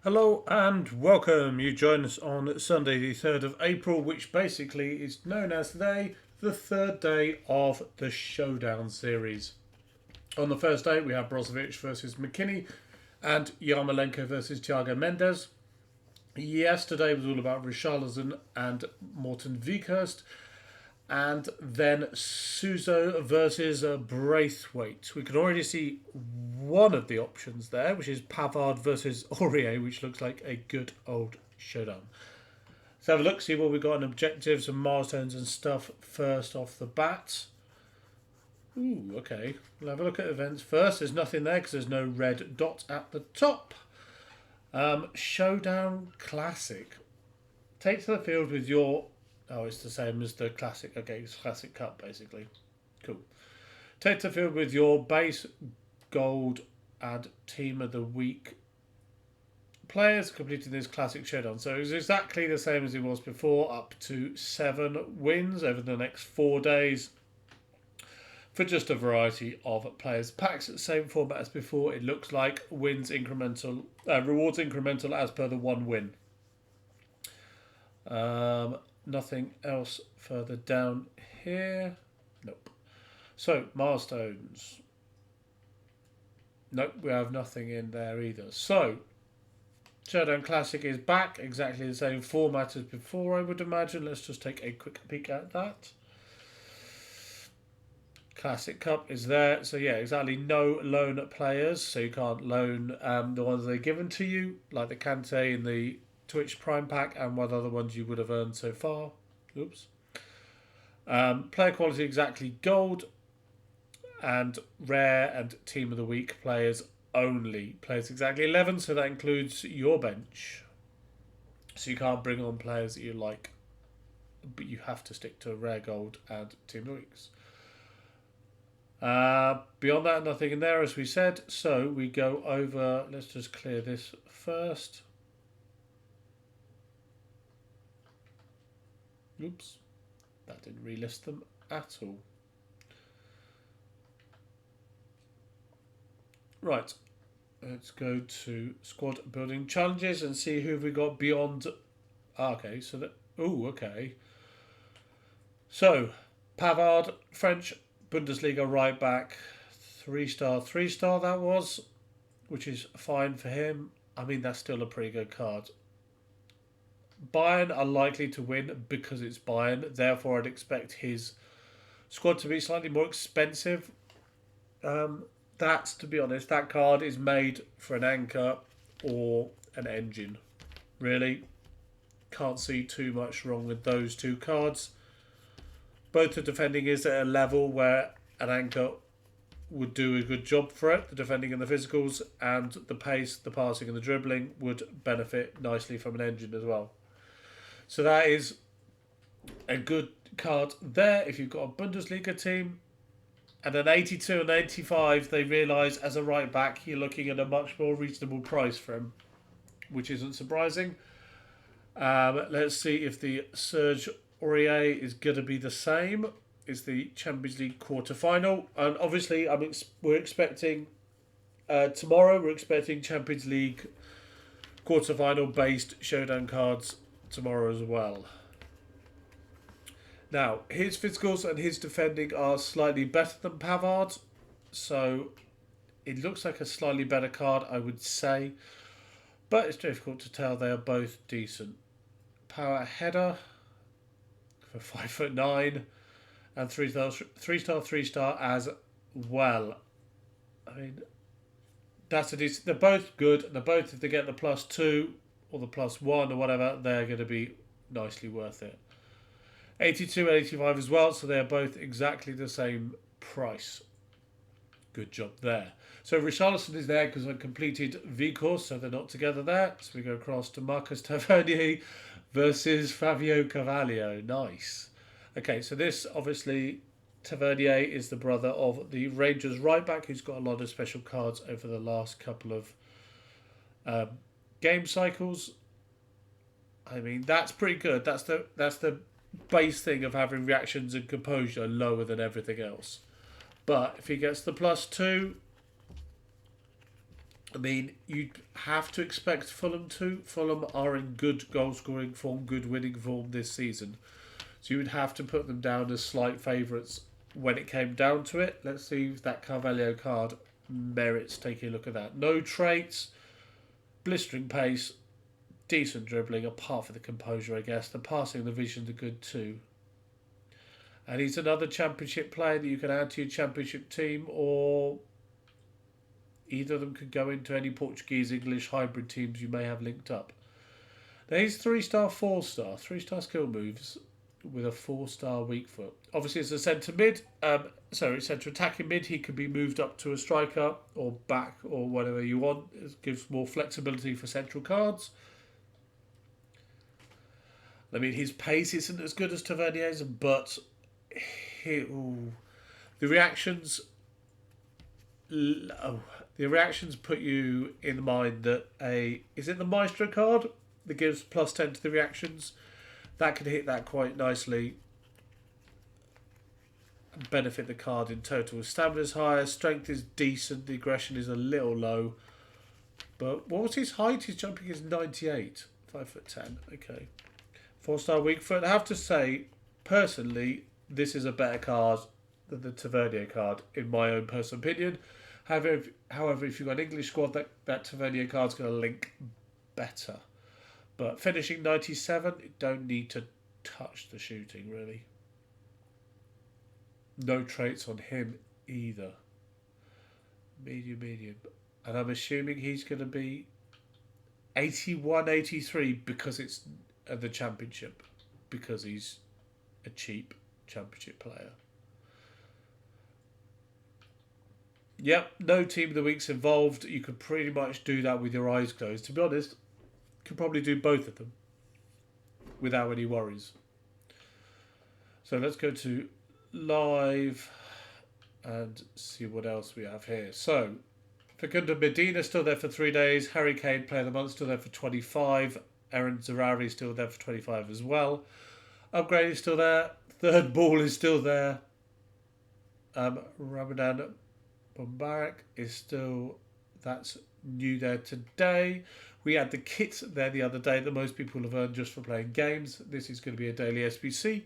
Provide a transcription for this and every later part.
Hello and welcome. You join us on Sunday, the 3rd of April, which basically is known as today the third day of the Showdown Series. On the first day, we have Brozovic versus McKinney and Yarmolenko versus Thiago Mendes. Yesterday was all about Richarlison and Morten Vikhurst. And then Suso versus Braithwaite. We can already see one of the options there, which is Pavard versus Aurier, which looks like a good old showdown. Let's have a look, see what we've got in objectives and milestones and stuff first off the bat. Ooh, okay. We'll have a look at events first. There's nothing there because there's no red dot at the top. Showdown Classic. Take to the field with your... Oh, it's the same as the Classic. Okay, it's Classic Cup, basically. Cool. Take the field with your base, gold, and Team of the Week players completing this Classic Showdown. So it's exactly the same as it was before, up to 7 wins over the next 4 days for just a variety of players. Packs at the same format as before. It looks like wins incremental, rewards incremental as per the 1 win. Nothing else further down here. Nope. So, milestones. Nope, we have nothing in there either. So, Showdown Classic is back. Exactly the same format as before, I would imagine. Let's just take a quick peek at that. Classic Cup is there. So, yeah, exactly no loan players. So, you can't loan the ones they're given to you, like the Kante and the Twitch Prime Pack and what other ones you would have earned so far. Oops. Player quality exactly gold and rare and Team of the Week players only. Players exactly 11, so that includes your bench. So you can't bring on players that you like, but you have to stick to rare gold and Team of the Weeks. Beyond that, nothing in there as we said. So we go over, let's just clear this first. Oops, that didn't relist them at all. Right, let's go to squad building challenges and see who we got beyond. Okay, so that. Oh, okay. So, Pavard, French Bundesliga right back, 3-star that was, which is fine for him. I mean, that's still a pretty good card. Bayern are likely to win because it's Bayern. Therefore, I'd expect his squad to be slightly more expensive. That's, to be honest, that card is made for an anchor or an engine. Really, can't see too much wrong with those two cards. Both the defending is at a level where an anchor would do a good job for it. The defending and the physicals, and the pace, the passing and the dribbling would benefit nicely from an engine as well. So that is a good card there if you've got a Bundesliga team. And an 82 and 85, they realise as a right back, you're looking at a much more reasonable price for him, which isn't surprising. Let's see if the Serge Aurier is going to be the same. Is the Champions League quarter-final. And obviously, we're expecting tomorrow, we're expecting Champions League quarter-final based showdown cards tomorrow as well. Now, his physicals and his defending are slightly better than Pavard, so it looks like a slightly better card, I would say, but it's difficult to tell. They are both decent. Power header for 5'9" and 3-star as well. I mean, that's a decent. They're both good. They're both, if they get the +2 or the +1 or whatever, they're going to be nicely worth it. 82 and 85 as well, so they're both exactly the same price. Good job there. So Richarlison is there because I completed V-course, so they're not together there. So we go across to Marcus Tavernier versus Fabio Carvalho. Nice. Okay, so this, obviously, Tavernier is the brother of the Rangers right back, who's got a lot of special cards over the last couple of game cycles. I mean, that's pretty good. That's the base thing of having reactions and composure lower than everything else. But if he gets the +2, I mean, you'd have to expect Fulham to. Fulham are in good goal scoring form, good winning form this season. So you would have to put them down as slight favourites when it came down to it. Let's see if that Carvalho card merits taking a look at that. No traits, blistering pace, decent dribbling, apart from the composure, I guess. The passing and the vision are good too. And he's another championship player that you can add to your championship team, or either of them could go into any Portuguese, English hybrid teams you may have linked up. Now he's 3-star, 4-star, 3-star skill moves with a 4-star weak foot. Obviously, it's a centre mid, centre attacking mid. He can be moved up to a striker or back or whatever you want. It gives more flexibility for central cards. I mean, his pace isn't as good as Tavernier's, but the reactions. The reactions put you in the mind that is it the Maestro card that gives +10 to the reactions? That could hit that quite nicely and benefit the card in total. Stamina's higher, strength is decent, the aggression is a little low. But what was his height? His jumping is 98, 5'10". Okay, 4-star weak foot. I have to say, personally, this is a better card than the Tavernier card, in my own personal opinion. However, if you've got an English squad, that Tavernier card's going to link better. But finishing 97, you don't need to touch the shooting, really. No traits on him either. Medium. And I'm assuming he's going to be 81, 83 because it's the championship. Because he's a cheap championship player. Yep, no team of the week's involved. You could pretty much do that with your eyes closed. To be honest, could probably do both of them without any worries. So let's go to live and see what else we have here. So, Facundo Medina still there for 3 days. Harry Kane, player of the month, still there for 25. Aaron Zerari still there for 25 as well. Upgrade is still there. Third ball is still there. Ramadan Mubarak is still, that's new there today. We had the kit there the other day that most people have earned just for playing games. This is going to be a daily SBC.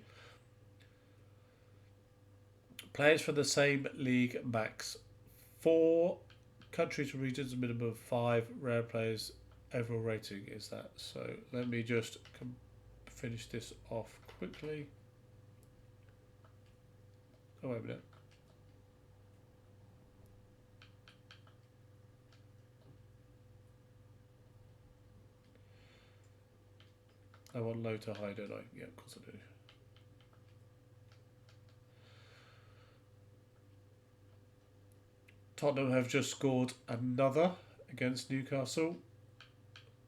Players from the same league max 4. Countries and regions, a minimum of 5. Rare players, overall rating is that. So let me just finish this off quickly. Oh, wait a minute. I want low to high, don't I? Yeah, of course I do. Tottenham have just scored another against Newcastle.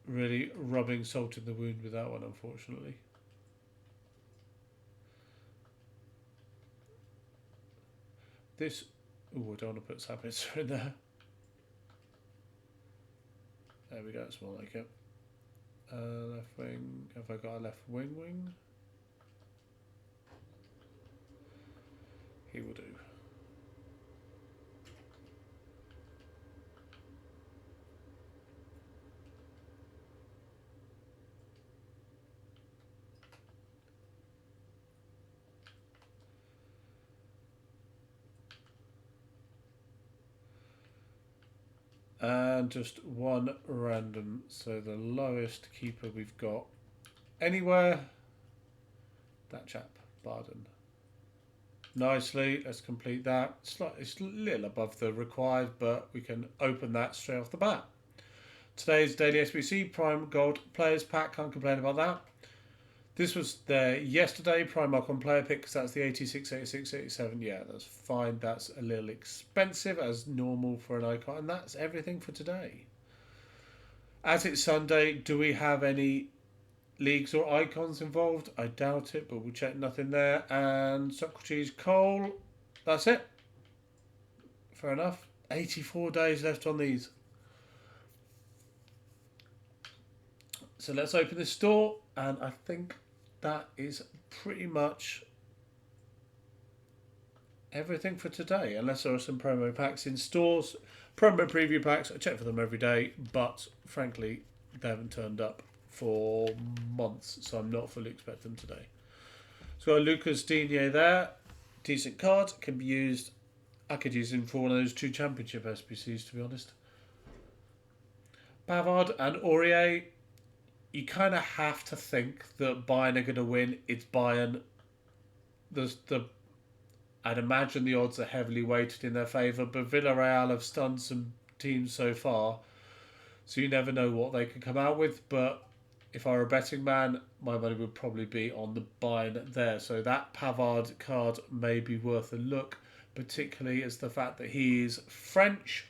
Really rubbing salt in the wound with that one, unfortunately. This... Oh, I don't want to put Sabitzer in there. There we go, it's more like it. Left wing. Have I got a left wing? He will do. And just one random. So the lowest keeper we've got anywhere. That chap, Barden. Nicely, let's complete that. It's a little above the required, but we can open that straight off the bat. Today's daily SBC Prime Gold Players Pack. Can't complain about that. This was there yesterday, Prime Icon Player Pick, because that's the 86, 86, 87. Yeah, that's fine. That's a little expensive as normal for an icon. And that's everything for today. As it's Sunday, do we have any leagues or icons involved? I doubt it, but we'll check. Nothing there. And Socrates Cole. That's it. Fair enough. 84 days left on these. So let's open this store, and I think that is pretty much everything for today, unless there are some promo packs in stores. Promo preview packs, I check for them every day, but frankly, they haven't turned up for months, so I'm not fully expecting them today. So Lucas Digne there, decent card, can be used. I could use him for one of those 2 championship SBCs, to be honest. Pavard and Aurier, you kind of have to think that Bayern are going to win. It's Bayern. I'd imagine the odds are heavily weighted in their favour, but Villareal have stunned some teams so far, so you never know what they can come out with. But if I were a betting man, my money would probably be on the Bayern there. So that Pavard card may be worth a look, particularly as the fact that he is French.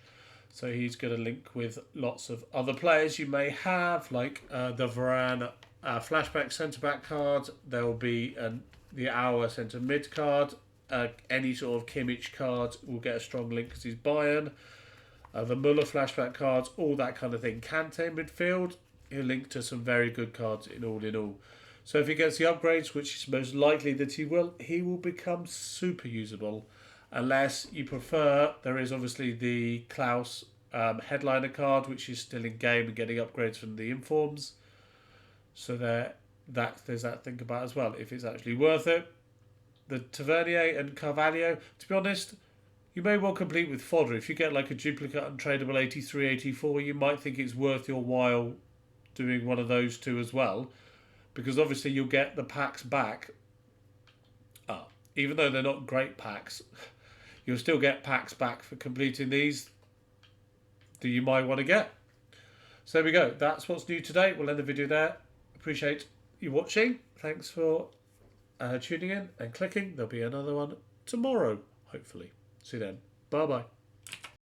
So he's going to link with lots of other players you may have, like the Varane flashback centre-back card. There will be the Aurier centre-mid card. Any sort of Kimmich card will get a strong link because he's Bayern. The Muller flashback cards, all that kind of thing. Kante midfield, he'll link to some very good cards in all. So if he gets the upgrades, which is most likely that he will become super usable. Unless you prefer, there is obviously the Klaus headliner card, which is still in game and getting upgrades from the informs. So there's that to think about as well, if it's actually worth it. The Tavernier and Carvalho, to be honest, you may well complete with fodder. If you get like a duplicate untradeable 83, 84, you might think it's worth your while doing one of those 2 as well. Because obviously you'll get the packs back. Even though they're not great packs, you'll still get packs back for completing these that you might want to get. So there we go. That's what's new today. We'll end the video there. Appreciate you watching. Thanks for tuning in and clicking. There'll be another one tomorrow, hopefully. See you then. Bye-bye.